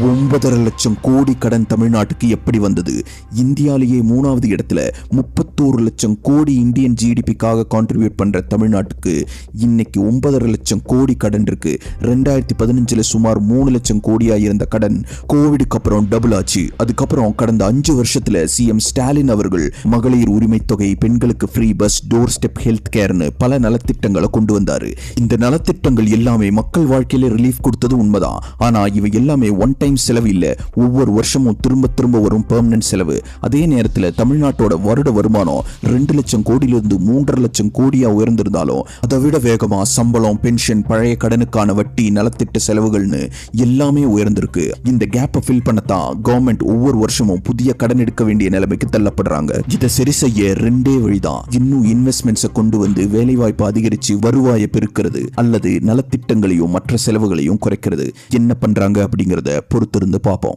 9.5 லட்சம் கோடி கடன் தமிழ்நாட்டுக்கு எப்படி வந்தது? இந்தியாலேயே 3வது இடத்துல 31 லட்சம் கோடி இந்தியன் ஜிடிபிக்காக கான்ட்ரிபியூட் பண்ற தமிழ்நாட்டுக்கு இன்னைக்கு 9.5 லட்சம் கோடி கடன் இருக்கு. 2015ல சுமார் 3 லட்சம் கோடியா இருந்த கடன் கோவிடுக்கு அப்புறம் டபுள் ஆச்சு. அதுக்கப்புறம் கடந்த 5 வருஷத்துல சிஎம் ஸ்டாலின் அவர்கள் மகளிர் உரிமை தொகை, பெண்களுக்கு free bus, doorstep health கேர்னு பல நலத்திட்டங்களை கொண்டு வந்தாரு. இந்த நலத்திட்டங்கள் எல்லாமே மக்கள் வாழ்க்கையில ரிலீஃப் கொடுத்தது உண்மைதான். ஆனா இவை எல்லாமே ஒன் டைம் செலவு இல்ல, ஒவ்வொரு வருஷமும் திரும்ப திரும்ப வரும் பெர்மனன்ட் செலவு. அதே நேரத்தில் தமிழ்நாட்டோட வருட வருமானம் 2 லட்சம் கோடியிலிருந்து 3.5 லட்சம் கோடியா உயர்ந்திருந்தாலும் அதை விட வேகமா சம்பளம், பென்ஷன், பழைய கடனுக்கான வட்டி, நலத்திட்ட செலவுகள்னு எல்லாமே உயர்ந்திருக்கு. இந்த கேப்பை ஃபில் பண்ணத்தான் கவர்மெண்ட் ஒவ்வொரு வருஷமும் புதிய கடன் எடுக்க வேண்டிய நிலைமைக்கு தள்ளப்படுறாங்க. இதை சரி செய்ய 2 வழிதான். இன்னும் இன்வெஸ்ட்மெண்ட்ஸை கொண்டு வந்து வேலை வாய்ப்பு அதிகரிச்சு வருவாயை பெருக்கிறது, அல்லது நலத்திட்டங்களையும் மற்ற செலவுகளையும் குறைக்கிறது. என்ன பண்றாங்க அப்படிங்கறத பொறுத்திருந்து பார்ப்போம்.